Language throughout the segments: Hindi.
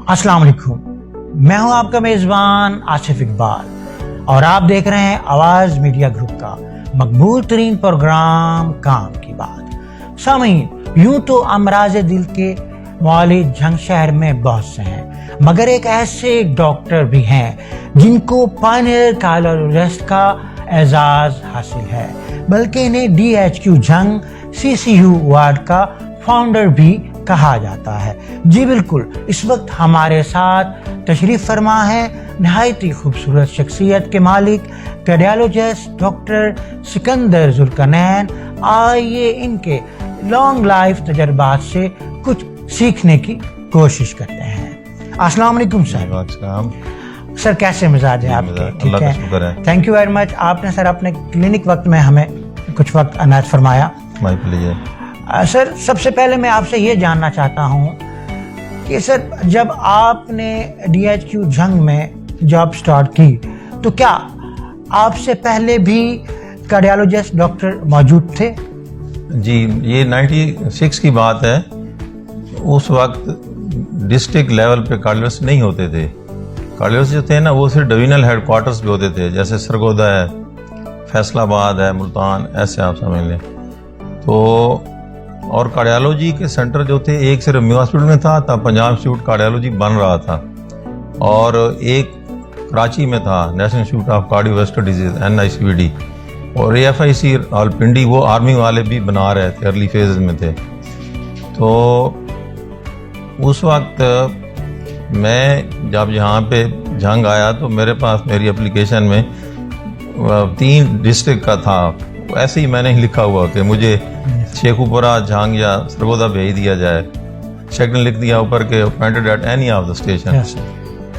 अस्सलाम वालेकुम, मैं हूं आपका मेजबान आसिफ इकबाल और आप देख रहे हैं आवाज मीडिया ग्रुप का मकबूल तरीन प्रोग्राम काम की बात। सामीन, यूं तो अमराज दिल के मौलिद जंग शहर में बहुत से हैं, मगर एक ऐसे डॉक्टर भी हैं जिनको पायनियर कार्डियोलॉजिस्ट का एजाज हासिल है, बल्कि इन्हें DHQ जंग CCU वार्ड का फाउंडर भी कहा जाता है। जी बिल्कुल, इस वक्त हमारे साथ तशरीफ फरमा है नहायत ही खूबसूरत शख्सियत के मालिक कार्डियोलॉजिस्ट डॉक्टर सिकंदर जुल्करनैन। आइए इनके लॉन्ग लाइफ तजर्बात से कुछ सीखने की कोशिश करते हैं। अस्सलाम वालेकुम सर। सर कैसे मिजाज है आपके? ठीक है, थैंक यू वेरी मच। आपने सर अपने क्लिनिक वक्त में हमें कुछ वक्त अनायत फरमाया। सर सबसे पहले मैं आपसे ये जानना चाहता हूँ कि सर जब आपने DHQ जंग में जॉब स्टार्ट की तो क्या आपसे पहले भी कार्डियोलॉजिस्ट डॉक्टर मौजूद थे? जी, ये 96 की बात है। उस वक्त डिस्ट्रिक्ट लेवल पे कार्डियोलॉजिस्ट नहीं होते थे। कार्डियोलॉजिस्ट जो थे ना, वो सिर्फ डिविजनल हेडक्वार्टर्स पे होते थे, जैसे सरगोदा है, फैसलाबाद है, मुल्तान, ऐसे आप समझ लें। तो और कार्डियोलॉजी के सेंटर जो थे, एक सिर्फ म्यू हॉस्पिटल में था, तब पंजाब इंस्टीट्यूट कार्डियोलॉजी बन रहा था, और एक कराची में था, national institute of cardiovascular disease NICVD, और AFIC रावलपिंडी, वो आर्मी वाले भी बना रहे थे, अर्ली फेज में थे। तो उस वक्त मैं जब यहाँ पे जंग आया तो मेरे पास मेरी एप्लीकेशन में 3 डिस्ट्रिक्ट का था। ऐसे ही मैंने लिखा हुआ कि मुझे शेखुपुरा, झांग या सरगोदा भेज दिया जाए। सेक्शन लिख दिया ऊपर के appointed at any of the station.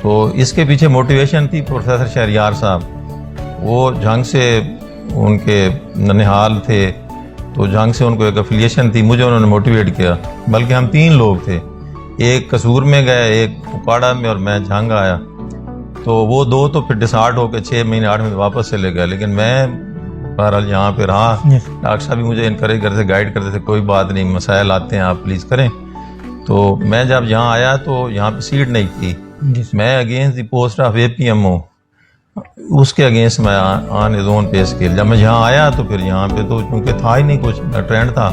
तो इसके पीछे मोटिवेशन थी प्रोफेसर शहरियार साहब। वो झांग से, उनके ननिहाल थे, तो झांग से उनको एक एफिलिएशन थी, मुझे उन्होंने मोटिवेट किया। बल्कि हम 3 लोग थे, एक कसूर में गए, एक उकाड़ा में, और मैं झांग आया। तो वो 2 तो फिर डिसार्ट होकर 6 महीने 8 महीने वापस चले गए, लेकिन मैं बहरहाल यहाँ पे रहा। डॉक्टर साहब भी मुझे इनकरेज करते थे, गाइड करते थे, कोई बात नहीं, मसाइल आते हैं, आप प्लीज़ करें। तो मैं जब यहाँ आया तो यहाँ पे सीट नहीं थी। मैं against the post of APMO, उसके अगेंस्ट मैं ऑन हिज ओन पे स्केल। जब मैं यहाँ आया तो फिर यहाँ पे तो चूँकि था ही नहीं कुछ, ट्रेंड था,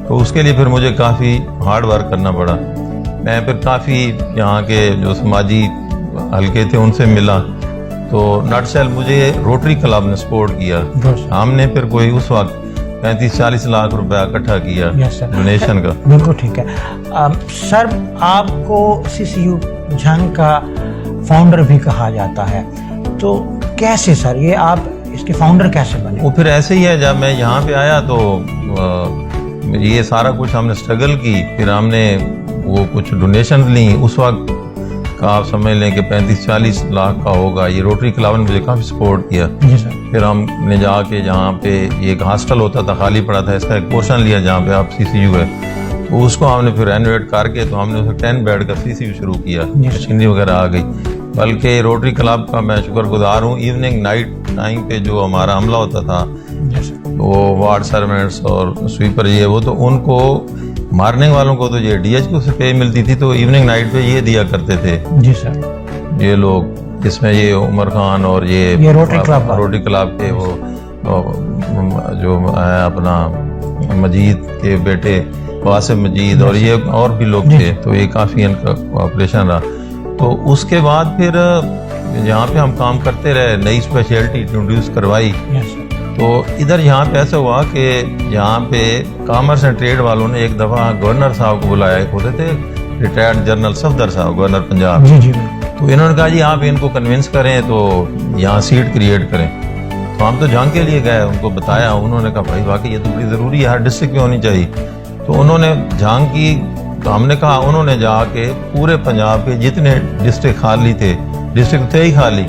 तो उसके लिए फिर मुझे काफ़ी हार्ड वर्क करना पड़ा। मैं फिर काफ़ी यहाँ के जो समाजी हल्के थे उनसे मिला। तो नटसेल मुझे रोटरी क्लब ने सपोर्ट किया। हमने फिर कोई उस वक्त 35-40 लाख रुपया इकट्ठा किया डोनेशन का। बिल्कुल ठीक है। सर आपको CCU जंग का फाउंडर भी कहा जाता है, तो कैसे सर ये आप इसके फाउंडर कैसे बने? वो फिर ऐसे ही है, जब मैं यहाँ पे आया तो ये सारा कुछ हमने स्ट्रगल की, फिर हमने वो कुछ डोनेशन ली। उस वक्त का आप समझ लें कि 35-40 लाख का होगा। ये रोटरी क्लब ने मुझे काफ़ी सपोर्ट किया। फिर हमने जाके जहाँ पे एक हॉस्टल होता था, खाली पड़ा था, इसका एक पोर्शन लिया जहाँ पे आप CCU है, तो उसको हमने फिर रेनोवेट करके तो हमने उसमें 10 बेड का CCU शुरू किया। मशीनरी वगैरह आ गई। बल्कि रोटरी क्लब का मैं शुक्रगुजार हूँ। इवनिंग नाइट टाइम पे जो हमारा हमला होता था, वो वार्ड सर्वेंट्स और स्वीपर ये वो, तो उनको मारने वालों को तो ये DHQ से पे मिलती थी, तो इवनिंग नाइट पे ये दिया करते थे। जी सर। ये लोग, इसमें ये उमर खान और ये रोटरी क्लब के वो जो है अपना मजीद के बेटे वासिम मजीद, और ये और भी लोग थे, तो ये काफ़ी इनका ऑपरेशन रहा। तो उसके बाद फिर यहाँ पे हम काम करते रहे, नई स्पेशलिटी इंट्रोड्यूस करवाई। तो इधर यहाँ पे ऐसा हुआ कि यहाँ पे कॉमर्स एंड ट्रेड वालों ने एक दफ़ा गवर्नर साहब को बुलाया, होते थे रिटायर्ड जनरल सफदर साहब, गवर्नर पंजाब। जी। तो इन्होंने कहा जी आप इनको कन्विंस करें तो यहाँ सीट क्रिएट करें। तो हम तो जंग के लिए गए, उनको बताया, उन्होंने कहा भाई वाकई ये तो बड़ी ज़रूरी है, हर डिस्ट्रिक्ट में होनी चाहिए। तो उन्होंने जंग की, तो हमने कहा, उन्होंने जाके पूरे पंजाब के जितने डिस्ट्रिक्ट खाली थे, डिस्ट्रिक्ट थे ही खाली,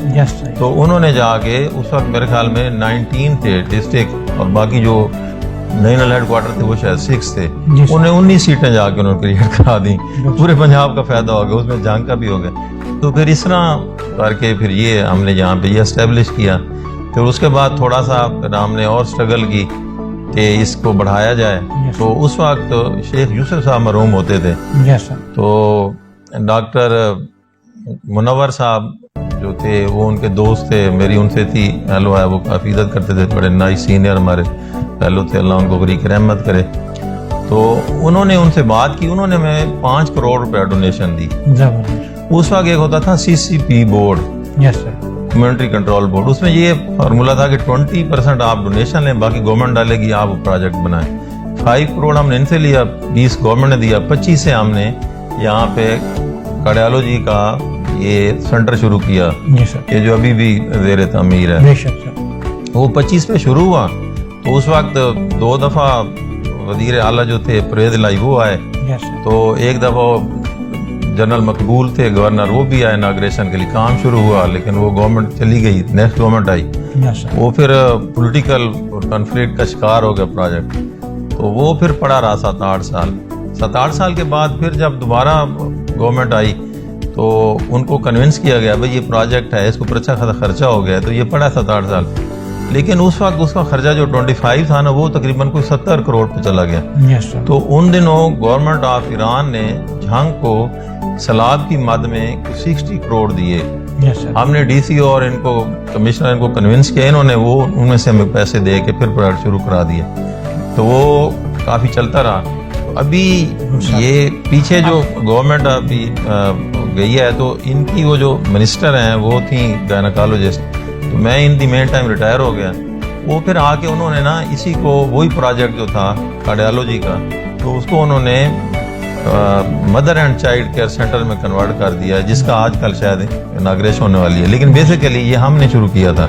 तो उन्होंने जाके उस वक्त मेरे ख्याल में 19 थे डिस्ट्रिक्ट, और बाकी जो नेशनल हेडक्वार्टर थे वो शायद 6 थे, जी सर। उन्हें 19 सीटें जाके उन्होंने क्रिएट करा दी। पूरे पंजाब का फायदा हो गया, उसमें जंग का भी हो गया। तो फिर इस तरह करके फिर ये हमने यहाँ पे ये एस्टेब्लिश किया। फिर उसके बाद थोड़ा सा फिर हमने और स्ट्रगल की कि इसको बढ़ाया जाए। Yes, तो उस वक्त शेख यूसुफ साहब मरहूम होते थे, यस सर। तो डॉक्टर मुनव्वर साहब जो थे वो उनके दोस्त थे, मेरी उनसे थी हेलो है, वो काफ़ी इज्जत करते थे, बड़े नाइस सीनियर हमारे हेलो थे, अल्लाह उनको बरीक रहमत करे। तो उन्होंने उनसे बात की, उन्होंने मैं 5 करोड़ रुपया डोनेशन दी। जबरदस्त। उस वक्त एक होता था CCP board, yes sir. Community control board, उसमें ये फार्मूला था कि 20% आप डोनेशन लें, बाकी गवर्नमेंट डालेगी, आप प्रोजेक्ट बनाएं। 5 करोड़ हमने इनसे लिया, 20 गवर्नमेंट ने दिया, 25 से हमने यहाँ पे कार्डियोलॉजी का ये सेंटर शुरू किया, जी सर। ये जो अभी भी ज़ेर तामीर है। बेशक सर। वो 25 पे शुरू हुआ। तो उस वक्त 2 दफ़ा वजीर आला जो थे परेज लाई वो आए, यस सर। तो एक दफ़ा जनरल मकबूल थे गवर्नर, वो भी आए इनाग्रेशन के लिए, काम शुरू हुआ, लेकिन वो गवर्नमेंट चली गई, नेक्स्ट गवर्नमेंट आई, यस सर। वो फिर पॉलिटिकल कॉन्फ्लिक्ट का शिकार हो गया प्रोजेक्ट, तो वो फिर पड़ा रहा 7-8 साल। 7-8 साल के बाद फिर जब दोबारा गवर्नमेंट आई तो उनको कन्विंस किया गया भाई ये प्रोजेक्ट है, इसको पर अच्छा खासा खर्चा हो गया, तो ये पड़ा 7-8 साल। लेकिन उस वक्त उसका खर्चा जो 25 था ना, वो तकरीबन कोई 70 करोड़ पे चला गया। Yes sir. तो उन दिनों गवर्नमेंट ऑफ ईरान ने जंग को सलाब की मद में 60 करोड़ दिए। Yes sir. हमने DC और इनको कमिश्नर इनको कन्विंस किया, इन्होंने वो उनमें से हमें पैसे दे के फिर प्रोजेक्ट शुरू करा दिए, तो वो काफ़ी चलता रहा। अभी ये पीछे जो गवर्नमेंट अभी गई है, तो इनकी वो जो मिनिस्टर हैं वो थी गायनकोलॉजिस्ट, तो मैं इन दी मेन टाइम रिटायर हो गया। वो फिर आके उन्होंने ना इसी को वही प्रोजेक्ट जो था कार्डियोलॉजी का, तो उसको उन्होंने mother and child care centre में कन्वर्ट कर दिया है, जिसका आजकल शायद इनाग्रेशन होने वाली है। लेकिन बेसिकली ये हमने शुरू किया था,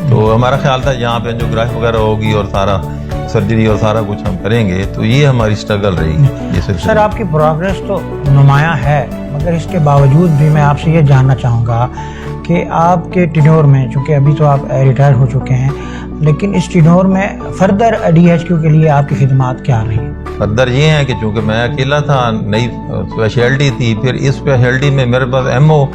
तो हमारा ख्याल था यहाँ पे एंजियोग्राफी वगैरह होगी और सारा सर्जरी और सारा कुछ हम करेंगे, तो ये हमारी स्ट्रगल रही ये सिलसिला। सर आपकी प्रोग्रेस तो नुमायां है, मगर इसके बावजूद भी मैं आपसे ये जानना चाहूँगा कि आपके टिन्योर में, चूँकि अभी तो आप रिटायर हो चुके हैं, लेकिन इस टिन्योर में फर्दर DHQ के लिए आपकी खिदमात क्या रही? फर्दर ये है कि चूँकि मैं अकेला था, नई स्पेशलिटी थी, फिर इस स्पेशलिटी में मेरे पास MO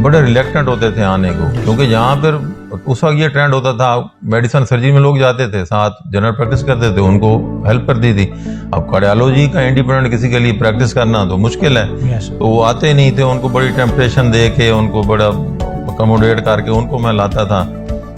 बड़े रिलेक्टेंट होते थे आने को, क्योंकि जहाँ पर उस वक्त ये ट्रेंड होता था, मेडिसिन सर्जरी में लोग जाते थे, साथ जनरल प्रैक्टिस करते थे, उनको हेल्प करती थी। अब कार्डियोलॉजी का इंडिपेंडेंट किसी के लिए प्रैक्टिस करना तो मुश्किल है, यस तो वो आते नहीं थे, उनको बड़ी टेम्पटेशन दे के, उनको बड़ा अकोमोडेट करके उनको मैं लाता था।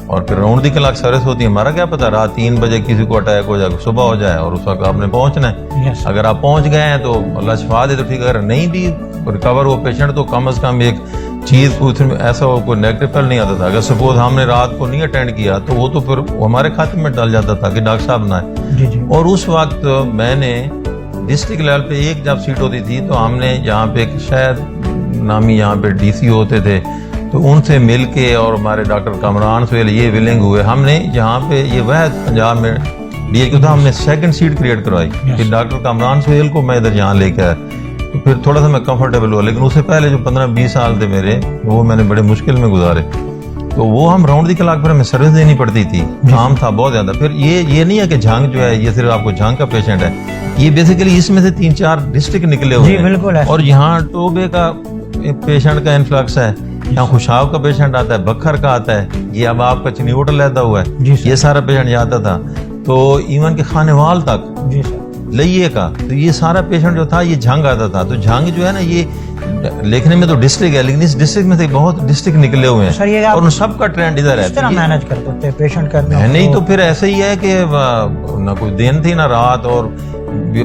और फिर राउंड दी क्लॉक सर्विस होती है, हमारा क्या पता रात 3 बजे किसी को अटैक हो जाए, सुबह हो जाए, और उस वक्त आपने पहुंचना है। यस अगर आप पहुंच गए हैं तो अल्लाह शिफा दे तो ठीक है, अगर नहीं भी रिकवर हो पेशेंट तो कम से कम एक चीज़ उसमें ऐसा हो, कोई नेगेटिव फल नहीं आता था। अगर सपोज हमने रात को नहीं अटेंड किया तो वो तो फिर हमारे खाते में डल जाता था कि डॉक्टर साहब ना आए। जी जी। और उस वक्त मैंने डिस्ट्रिक्ट लेवल पे एक जब सीट होती थी, तो हमने यहाँ पे शायद नामी यहाँ पे DC होते थे, तो उनसे मिल के और हमारे डॉक्टर कमरान सुहेल ये विलिंग हुए, हमने यहाँ पे ये वह पंजाब में DHQ था, हमने 2nd सीट क्रिएट करवाई। फिर डॉक्टर कमरान सुहेल को मैं इधर यहाँ लेके आया, तो फिर थोड़ा सा मैं कंफर्टेबल हुआ। लेकिन उससे पहले जो 15-20 साल थे मेरे, वो मैंने बड़े मुश्किल में गुजारे। तो वो हम राउंड दी क्लॉक पर हमें सर्विस देनी पड़ती थी, काम था बहुत ज़्यादा। फिर ये नहीं है कि जंग जो है ये सिर्फ आपको जंग का पेशेंट है, ये बेसिकली इसमें से 3-4 डिस्ट्रिक्ट निकले हुए हैं। बिल्कुल है। और यहाँ टोबे का पेशेंट का इन्फ्लक्स है, यहाँ खुशाब का पेशेंट आता है, बखर का आता है, ये अब आपका चिन्होट लेता हुआ है, ये सारा पेशेंट जाता था। तो इवन के खानेवाल तक जी सर लइए का, तो ये सारा पेशेंट जो था ये जंग आता था। तो जंग जो है ना, ये लिखने में तो डिस्ट्रिक्ट है, लेकिन इस डिस्ट्रिक्ट में से बहुत डिस्ट्रिक्ट निकले हुए हैं सर। ये और उन सबका ट्रेंड इधर है। किस तरह मैनेज करते थे पेशेंट करते? नहीं तो फिर ऐसे ही है कि ना कोई दिन थी ना रात, और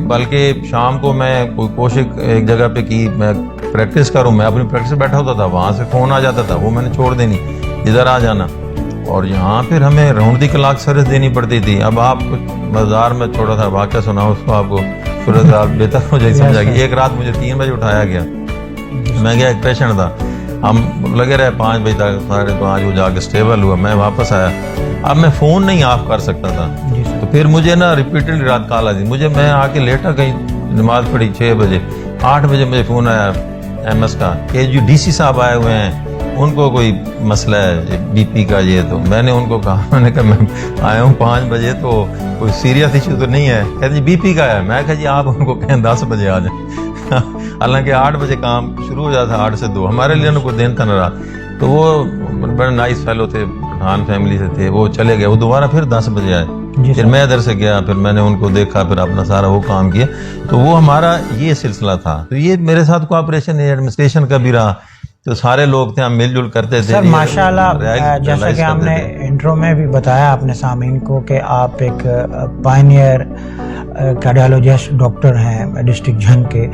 बल्कि शाम को मैं कोई कोशिश एक जगह पे की, मैं प्रैक्टिस करूं, मैं अपनी प्रैक्टिस बैठा होता था, वहां से फोन आ जाता था, वो मैंने छोड़ देनी, इधर आ जाना। और यहाँ फिर हमें राउंड दी क्लॉक सर्विस देनी पड़ती थी। अब आप बाजार में छोटा सा वाक़या सुनाओ, उसको आपको सूरत आप बेहतर हो जाए समझाएगी। एक रात मुझे 3 बजे उठाया गया, मैं गया, एक पेशेंट था, हम लगे रहे 5 बजे तक, 5:30 वो जाके स्टेबल हुआ, मैं वापस आया। अब मैं फ़ोन नहीं ऑफ कर सकता था, तो फिर मुझे ना रिपीटेडली रात कॉल आई, मुझे मैं आके लेटा, कहीं नमाज पढ़ी 6 बजे, 8 बजे मुझे फ़ोन आया MS का कि जो DC साहब आए हुए हैं, उनको कोई मसला है बीपी का, ये तो मैंने उनको कहा, मैंने कहा मैं आया हूँ 5 बजे तो कोई सीरियस इशू तो नहीं है। कहते जी बीपी का है। मैं कहा जी आप उनको कहें 10 बजे आ जाए। हालांकि 8 बजे काम शुरू हो जाता, 8 से 2 हमारे लिए उनको दिन था ना रात। तो वो बड़े नाइस फेलो थे, पठान फैमिली से थे, वो चले गए। वो दोबारा फिर 10 बजे आए, फिर मैं इधर से गया, फिर मैंने उनको देखा, फिर अपना सारा वो काम किया। तो वो हमारा ये सिलसिला था। तो ये मेरे साथ कोऑपरेशन एडमिनिस्ट्रेशन का भी रहा, तो सारे लोग थे, हम मिलजुल करते थे। सर माशाल्लाह, जैसा कि आपने इंट्रो में भी बताया अपने सामीन को कि आप एक पायनियर कार्डियोलॉजिस्ट डॉक्टर हैं डिस्ट्रिक्ट झंग के,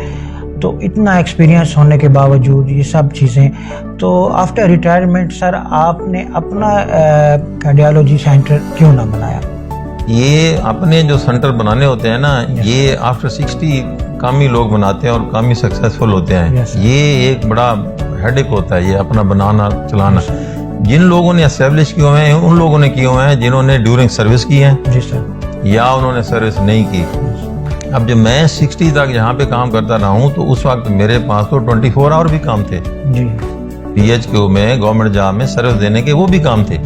तो इतना एक्सपीरियंस होने के बावजूद ये सब चीज़ें, तो आफ्टर रिटायरमेंट सर आपने अपना कार्डियोलॉजी सेंटर क्यों ना बनाया? ये अपने जो सेंटर बनाने होते हैं ना, ये आफ्टर 60 कम ही लोग बनाते हैं और कम ही सक्सेसफुल होते हैं। ये एक बड़ा हेडेक होता है ये अपना बनाना चलाना। जिन लोगों ने एस्टेब्लिश किए हुए हैं उन लोगों ने किए हुए हैं जिन्होंने ड्यूरिंग सर्विस की है जी सर, या उन्होंने सर्विस नहीं की। अब जब मैं 60 तक यहाँ पे काम करता रहा हूँ तो उस वक्त मेरे पास तो 24 आवर भी काम थे जी। PHQ में गवर्नमेंट जॉब में सर्विस देने के वो भी काम थे।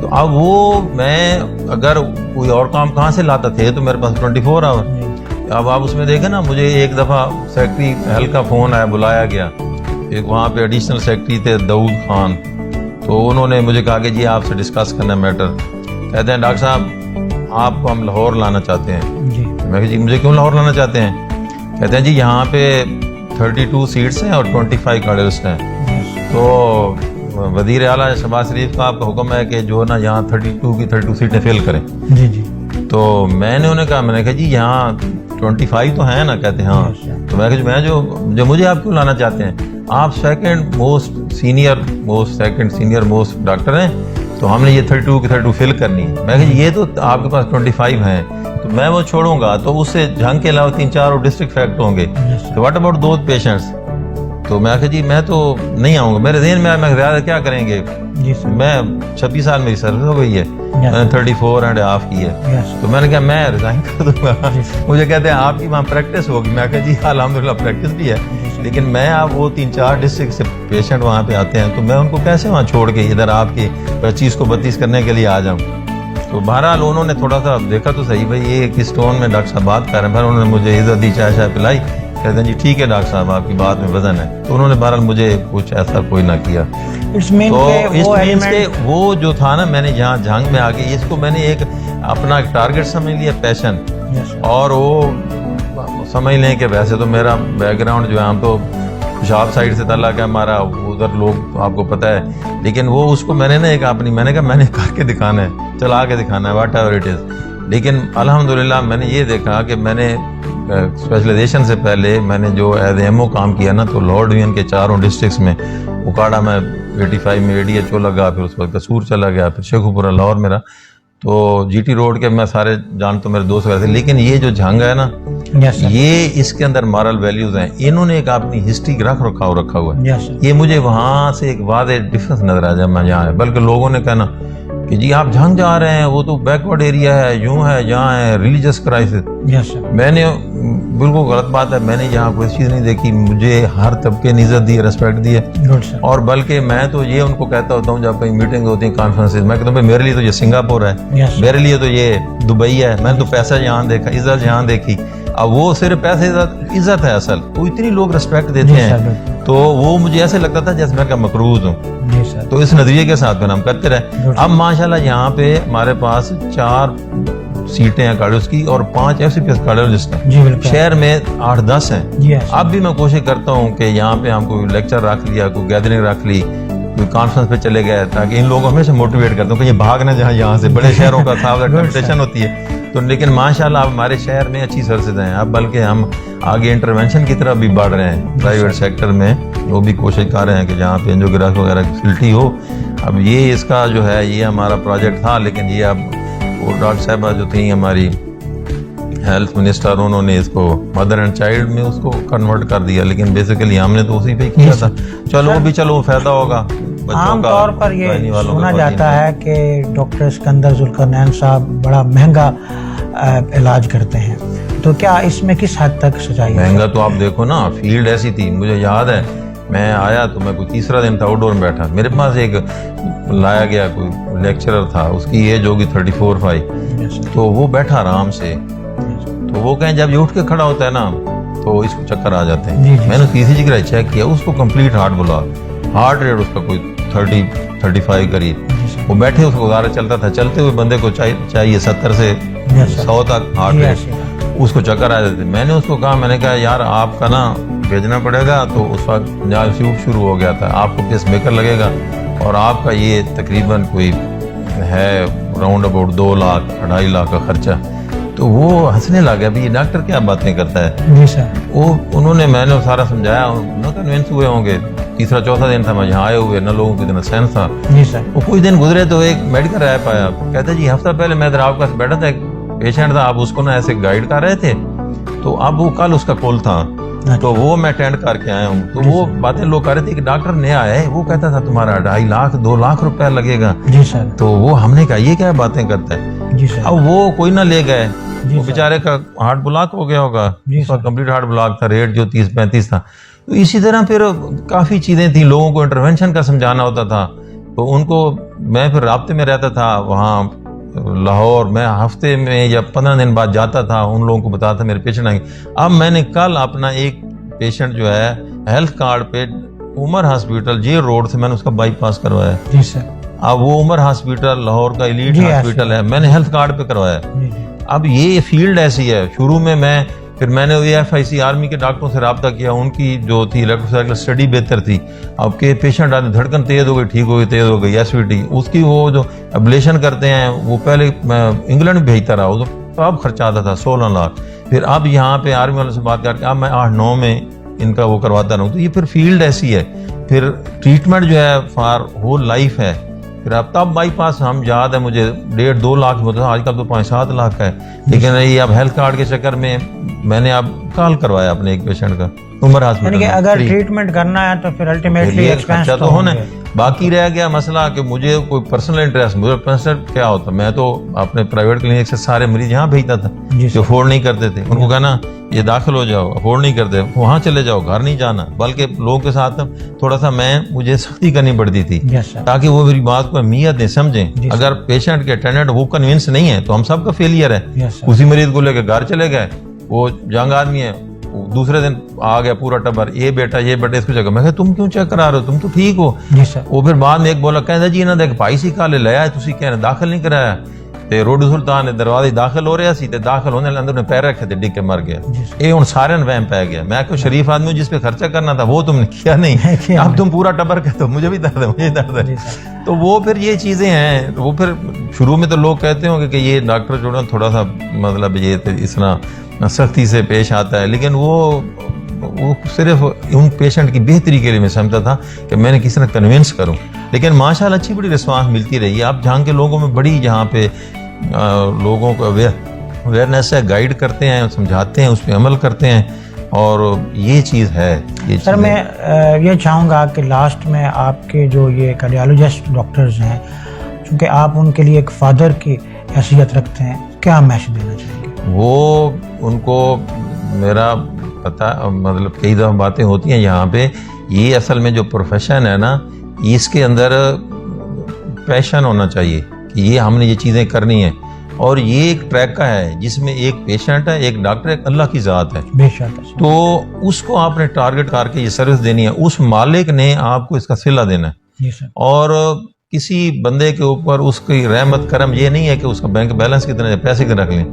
तो अब वो मैं अगर कोई और काम कहाँ से लाता थे, तो मेरे पास 24 आवर। अब आप उसमें देखें ना, मुझे एक दफ़ा सेक्रेटरी हेल्थ का फ़ोन आया, बुलाया गया। एक वहाँ पे एडिशनल सेक्रेटरी थे दाऊद खान, तो उन्होंने मुझे कहा कि जी आपसे डिस्कस करना मैटर। कहते हैं डॉक्टर साहब आपको हम लाहौर लाना चाहते हैं जी। मैं कहा जी मुझे क्यों लाहौर लाना चाहते हैं? कहते हैं जी यहाँ पे 32 सीट्स हैं और 25 कार्डियोलॉजिस्ट हैं। तो वजीर आला शहबाज शरीफ का आपका हुक्म है कि जो ना यहाँ 32 सीटें फिल करें। जी जी। तो मैंने उन्हें कहा जी यहाँ 25 तो हैं ना? कहते हैं हाँ। तो मैं जो मुझे आप क्यों लाना चाहते हैं? आप सेकंड सीनियर मोस्ट डॉक्टर हैं, तो हमने ये 32 की 32 फिल करनी है। मैं ये तो आपके पास 25 हैं, तो मैं वो छोड़ूंगा तो उससे झंग के अलावा 3-4 और डिस्ट्रिक्ट फैक्ट होंगे। तो व्हाट अबाउट दो पेशेंट्स? तो मैं कहा जी मैं तो नहीं आऊंगा। मेरे ज़हन में मैं ज़्यादा क्या करेंगे जी सर। मैं 26 साल मेरी सर्विस हो गई है, मैंने 34.5 की है। तो मैंने कहा मैं रिजाइन कर दूंगा। मुझे कहते हैं आपकी वहाँ प्रैक्टिस होगी। मैं कहा जी अल्हम्दुलिल्लाह प्रैक्टिस भी है, लेकिन मैं आप वो 3-4 डिस्ट्रिक्ट से पेशेंट वहाँ पे आते हैं, तो मैं उनको कैसे वहाँ छोड़ के इधर आपके 25 को 32 करने के लिए आ जाऊँ? तो बहरहाल उन्होंने थोड़ा सा देखा तो सही भाई ये किस टोन में डॉक्टर साहब बात कर रहे हैं। फिर उन्होंने मुझे इज्जत दी, चाय शाय पिलाई। कहते हैं जी ठीक है डॉक्टर साहब आपकी बात में वजन है। तो उन्होंने बहरहाल मुझे कुछ ऐसा कोई ना किया। तो इस मीन्स के वो जो था ना, मैंने यहाँ झंग में आके इसको मैंने एक अपना टारगेट समझ लिया, पैशन। और वो समझ लें कि वैसे तो मेरा बैकग्राउंड जो है, हम तो खुशाब साइड से तल्ला का हमारा, उधर लोग आपको पता है, लेकिन वो उसको मैंने ना एक अपनी मैंने कहा मैंने करके दिखाना है, चला के दिखाना है, व्हाट एवर इट इज़। लेकिन अल्हम्दुलिल्लाह मैंने ये देखा कि मैंने स्पेशलाइजेशन से पहले मैंने जो एज एमओ काम किया ना, तो लाहौर डिवीजन के 4 डिस्ट्रिक्ट्स में उकाड़ा में 85 में ADHO लगा, फिर उस वक्त कसूर चला गया, फिर शेखुपुरा लाहौर मेरा। तो GT रोड के मैं सारे जान तो मेरे दोस्त वगैरह थे। लेकिन ये जो झंग है ना, ये इसके अंदर मॉरल वैल्यूज हैं, इन्होंने एक अपनी हिस्ट्री रखा हुआ है। ये मुझे वहां से एक वादे डिफरेंस नजर आ जाए मैं यहाँ। बल्कि लोगों ने कहना कि जी आप झंग जा रहे हैं, वो तो बैकवर्ड एरिया है, यूं है, यहाँ है रिलीजियस क्राइसिस। मैंने बिल्कुल गलत बात है, मैंने यहाँ कोई चीज़ नहीं देखी। मुझे हर तबके ने इज्जत दी, रेस्पेक्ट दी है। और बल्कि मैं तो ये उनको कहता होता हूँ जब कहीं मीटिंग होती है, कॉन्फ्रेंसेज, मैं कहता हूँ मेरे लिए तो ये सिंगापुर है, मेरे लिए तो ये दुबई है। मैंने तो पैसा यहाँ देखा, इज्जत यहाँ देखी। अब वो सिर्फ पैसे इज्जत है असल, वो इतनी लोग रेस्पेक्ट देते हैं। तो वो मुझे ऐसे लगता था जैसे मैं मकरूज हूँ। तो इस नजरिए के साथ हम करते रहे। अब माशाल्लाह यहाँ पे हमारे पास 4 सीटें हैं कार्डियोलॉजिस्ट की और 5 FCPS कार्डियोलॉजिस्ट हैं। शहर में 8-10 हैं। अब भी मैं कोशिश करता हूँ कि यहाँ पे हम कोई लेक्चर रख लिया, कोई गैदरिंग रख ली, कोई कॉन्फ्रेंस पे चले गए, ताकि इन लोगों को हमेशा मोटिवेट करता हूँ कि ये भागना जहाँ यहाँ से बड़े शहरों का साफ कंपटीशन होती है। तो लेकिन माशाल्लाह अब हमारे शहर में अच्छी सर्विसेज हैं। अब बल्कि हम आगे इंटरवेंशन की तरफ भी बढ़ रहे हैं। प्राइवेट सेक्टर में वो भी कोशिश कर रहे हैं कि जहाँ पे एंजियोग्राफी वगैरह की फैसिलिटी हो। अब ये इसका जो है ये हमारा प्रोजेक्ट था, लेकिन ये अब वो डॉक्टर साहबा जो थी हमारी हेल्थ मिनिस्टर, उन्होंने इसको मदर एंड चाइल्ड में उसको कन्वर्ट कर दिया। लेकिन बेसिकली हमने तो उसी पे किया था। चलो भी चलो फायदा होगा। आम तौर पर ये सुना जाता है कि डॉक्टर सिकंदर जुल्करनैन साहब बड़ा महंगा इलाज करते हैं, तो क्या इसमें किस हद तक सच्चाई है? महंगा तो आप देखो ना, फील्ड ऐसी थी। मुझे याद है मैं आया तो मैं कोई तीसरा दिन था, आउटडोर में बैठा, मेरे पास एक लाया गया कोई लेक्चरर था, उसकी एज होगी 34-35, तो वो बैठा आराम से, तो वो कहें जब ये उठ के खड़ा होता है ना तो इसको चक्कर आ जाते हैं। मैंने उसकी ECG कराई, चेक किया, उसको complete heart block, heart rate उसका कोई 30-35 करीब, वो बैठे उसको गुजारा चलता था, चलते हुए बंदे को चाहिए 70 से 100 तक हार्ट रेट, उसको चक्कर आ जाते। मैंने उसको कहा, मैंने कहा यार आपका ना भेजना पड़ेगा, तो उस वक्त पंजाब शूट शुरू हो गया था, आपको पेस मेकर लगेगा और आपका ये तकरीबन कोई है राउंड अबाउट 2 लाख 2.5 लाख का खर्चा। तो वो हंसने लगा, अभी ये डॉक्टर क्या बातें करता है। जी सर। वो उन्होंने, मैंने सारा समझाया, न कन्विंस हुए होंगे, तीसरा चौथा दिन था मैं यहाँ आए हुए, न लोगों को इतना सेंस था। जी सर। वो कुछ दिन गुजरे तो एक मेडिकल ऐप आया, कहते जी हफ्ता पहले मैं इधर आपके पास बैठा था, एक पेशेंट था, आप उसको ना ऐसे गाइड कर रहे थे, तो अब वो कल उसका कॉल था, तो वो मैं अटेंड करके आया हूँ। तो वो बातें लोग कर रहे थे कि डॉक्टर नया है, वो कहता था तुम्हारा 2.5 लाख 2 लाख रुपया लगेगा। जी सर। तो वो हमने कहा ये क्या बातें करता है। जी सर। अब वो कोई ना ले गए, वो बेचारे का हार्ट ब्लॉक हो गया होगा, उसका कंप्लीट हार्ट ब्लॉक था, रेट जो 30-35 था। तो इसी तरह फिर काफी चीजें थी, लोगों को इंटरवेंशन का समझाना होता था, तो उनको मैं फिर राब्ते में रहता था वहाँ लाहौर, मैं हफ्ते में या 15 दिन बाद जाता था, उन लोगों को बताता था मेरे पेशेंट आएंगे। अब मैंने कल अपना एक पेशेंट जो है हेल्थ कार्ड पे उमर हॉस्पिटल जे रोड से मैंने उसका बाईपास करवाया। जी सर। अब वो उमर हॉस्पिटल लाहौर का एलीट हॉस्पिटल है, मैंने हेल्थ कार्ड पे करवाया। अब ये फील्ड ऐसी है, शुरू में फिर मैंने FIC आर्मी के डॉक्टरों से रब्ता किया, उनकी जो थी इलेक्ट्रोसाइकिल स्टडी बेहतर थी। अब के पेशेंट आते, धड़कन तेज हो गई, ठीक हो गई, तेज हो गई, SVT, उसकी वो जो एब्लेशन करते हैं, वो पहले मैं इंग्लैंड में भेजता रहा, तो अब खर्चा आता था 16 लाख। फिर अब यहाँ पे आर्मी वालों से बात करके अब मैं 8-9 में इनका वो करवाता रहूँ। तो ये फिर फील्ड ऐसी है, फिर ट्रीटमेंट जो है फॉर होल लाइफ है। फिर अब तब बाईपास हम याद है मुझे 1.5-2 लाख में होता, आजकल तो 5-7 लाख है। लेकिन ये अब हेल्थ कार्ड के चक्कर में मैंने अब कॉल करवाया अपने एक पेशेंट का उमर हॉस्पिटल में। अगर ट्रीटमेंट करना है तो फिर अल्टीमेटली एक्सपेंस तो होना। बाकी रह गया मसला कि मुझे कोई पर्सनल इंटरेस्ट, मुझे पर्सनल क्या होता, मैं तो अपने प्राइवेट क्लिनिक से सारे मरीज यहाँ भेजता था जो अफोर्ड नहीं करते थे, उनको कहना ये दाखिल हो जाओ, अफोर्ड नहीं करते वहां चले जाओ, घर नहीं जाना। बल्कि लोगों के साथ थोड़ा सा मुझे सख्ती करनी पड़ती थी ताकि वो मेरी बात को अहमियत दें, समझें। अगर पेशेंट के अटेंडेंट वो कन्विंस नहीं है तो हम सबका फेलियर है। उसी मरीज को लेकर घर चले गए, वो जंग आदमी है, दूसरे दिन आ गया पूरा टब्बर, ये बेटा इसको जगह। मैं तुम क्यों चेक करा रहे हो, तुम तो ठीक हो। वो फिर बाद में एक बोला, कहता जी इन्होंने देख भाई सी काले लाया, तुसी कहने दाखिल नहीं कराया। ते रोडू सुल्तान ने दरवाजे दाखिल हो रहा सी, ते दाखिल होने अंदर ने पैर रखे थे, डिग के मर गया। ये हुन सारे वहम पै गया। मैं कोई शरीफ आदमी हूं जिस पे खर्चा करना था वो तुमने किया नहीं, अब तुम पूरा टब्बर कहते हो मुझे भी दर्द है, मुझे दर्द है। तो वो फिर ये चीजें हैं। वो फिर शुरू में तो लोग कहते होंगे कि ये डॉक्टर जो है थोड़ा सा मतलब ये इस तरह सख्ती से पेश आता है, लेकिन वो सिर्फ उन पेशेंट की बेहतरी के लिए मैं समझता था कि मैंने किसी तरह कन्विंस करूं। लेकिन माशाल्लाह अच्छी बड़ी रिस्पांस मिलती रही है। आप जहाँ के लोगों में बड़ी, जहाँ पे लोगों को अवेयरनेस है, गाइड करते हैं, समझाते हैं, उस पर अमल करते हैं, और ये चीज़ है। सर मैं ये चाहूँगा कि लास्ट में आपके जो ये कार्डियोलॉजिस्ट डॉक्टर्स हैं, चूँकि आप उनके लिए एक फादर की हैसियत रखते हैं, क्या मैसेज देना चाहेंगे? वो उनको मेरा पता, मतलब कई दफ़ा बातें होती हैं यहाँ पे, ये असल में जो प्रोफेशन है ना, इसके अंदर पैशन होना चाहिए कि ये हमने ये चीज़ें करनी है। और ये एक ट्रैक का है जिसमें एक पेशेंट है, एक डॉक्टर है, एक अल्लाह की ज़ात है। बेशक। तो उसको आपने टारगेट करके ये सर्विस देनी है, उस मालिक ने आपको इसका सिला देना है। और किसी बंदे के ऊपर उसकी रहमत करम ये नहीं है कि उसका बैंक बैलेंस कितना है, पैसे के रख लें।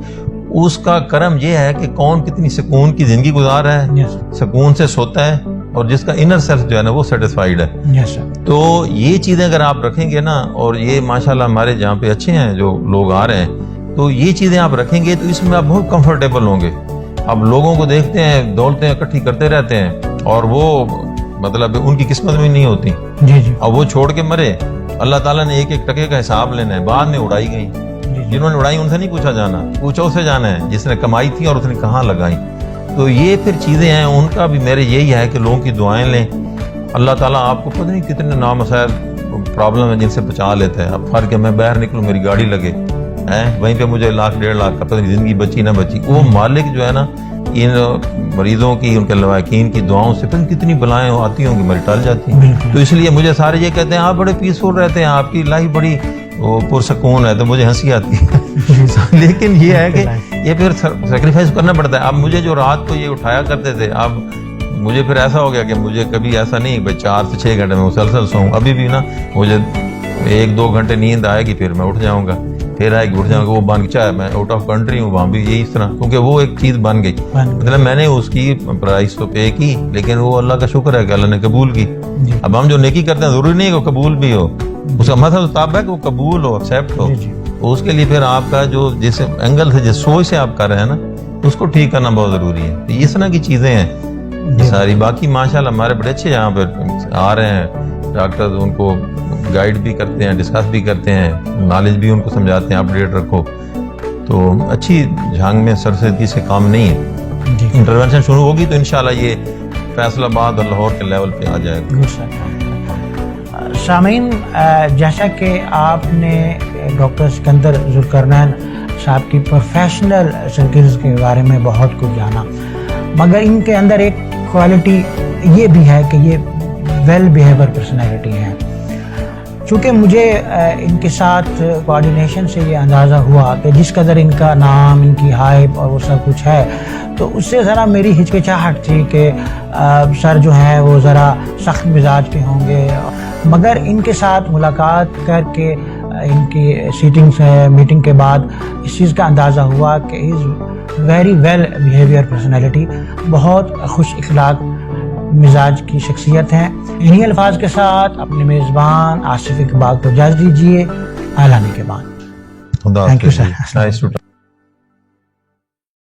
उसका करम ये है कि कौन कितनी सुकून की जिंदगी गुजार रहा है, सुकून से सोता है, और जिसका इनर सेल्फ जो है ना वो सेटिस्फाइड है। तो ये चीजें अगर आप रखेंगे ना, और ये माशाल्लाह हमारे जहाँ पे अच्छे हैं जो लोग आ रहे हैं, तो ये चीजें आप रखेंगे तो इसमें आप बहुत कंफर्टेबल होंगे। अब लोगों को देखते हैं, दौलतें इकट्ठी करते रहते हैं, और वो मतलब उनकी किस्मत में नहीं होती। अब वो छोड़ के मरे, अल्लाह ताला ने एक एक टके का हिसाब लेना है, बाद में उड़ाई गई। जिन्होंने उड़ाई उनसे नहीं पूछा जाना, पूछा उससे जाना है जिसने कमाई थी और उसने कहाँ लगाई। तो ये फिर चीजें हैं, उनका भी मेरे यही है कि लोगों की दुआएं लें। अल्लाह ताला आपको पता नहीं कितने नामसाइल प्रॉब्लम है जिनसे बचा लेता है। अब फर्क है मैं बाहर निकलूं, मेरी गाड़ी लगे हैं, वहीं पे मुझे 1-1.5 लाख का पता नहीं जिंदगी बची ना बची। वो मालिक जो है ना, इन मरीजों की, उनके लवाकिन की दुआओं से फिर कितनी बलाएं आती होंगी, मरी टल जाती हैं। बिल्कुल। तो इसलिए मुझे सारे ये कहते हैं आप बड़े पीसफुल रहते हैं, आपकी लाइफ बड़ी वो पुरसकून है, तो मुझे हंसी आती है। लेकिन ये है कि ये फिर सेक्रीफाइस करना पड़ता है। अब मुझे जो रात को ये उठाया करते थे, अब मुझे फिर ऐसा हो गया कि मुझे कभी ऐसा नहीं भाई 4 से 6 घंटे में मुसलसल सोऊं। अभी भी ना मुझे 1-2 घंटे नींद आएगी, फिर मैं उठ जाऊंगा, फिर आएगी उठ जाऊंगा। वो बन चाहे मैं आउट ऑफ कंट्री हूँ, वहाँ भी यही इस तरह, क्योंकि वो एक चीज़ बन गई। मतलब मैंने उसकी प्राइस तो पे की, लेकिन वो अल्लाह का शुक्र है कि अल्लाह ने कबूल की। अब हम जो नेकी करते हैं जरूरी नहीं है कि कबूल भी हो, उसका मतलब तब है कि वो कबूल हो, एक्सेप्ट हो। तो उसके लिए फिर आपका जो जिस एंगल से, जिस सोच से आप कर रहे हैं ना, उसको ठीक करना बहुत जरूरी है। तो इस तरह की चीजें हैं सारी। बाकी माशाल्लाह हमारे बड़े अच्छे यहाँ पर आ रहे हैं डॉक्टर, उनको गाइड भी करते हैं, डिस्कस भी करते हैं, नॉलेज भी उनको समझाते हैं, अपडेट रखो। तो अच्छी झांग में सरसरदी से काम नहीं है। इंटरवेंशन शुरू होगी तो इंशाल्लाह ये फैसलाबाद और लाहौर के लेवल पे आ जाएगा। शामीन, जैसा कि आपने डॉक्टर सिकंदर जुल्करनैन साहब की प्रोफेशनल स्किल्स के बारे में बहुत कुछ जाना, मगर इनके अंदर एक क्वालिटी ये भी है कि ये वेल बिहेवियर पर्सनैलिटी है। चूँकि मुझे इनके साथ कोऑर्डिनेशन से ये अंदाज़ा हुआ कि जिस कदर इनका नाम, इनकी हाइप और वो सब कुछ है, तो उससे ज़रा मेरी हिचकिचाहट थी कि सर जो हैं वो ज़रा सख्त मिजाज के होंगे। मगर इनके साथ मुलाकात करके, इनकी मीटिंग के बाद इस चीज़ का अंदाज़ा हुआ कि is very well behaviour personality, बहुत खुश इखलाक मिजाज की शख्सियत हैं। इन्हीं अल्फाज के साथ अपने मेज़बान आसिफ इकबाल को इजाज़त दीजिए। आलाने के बाद। Thank you sir.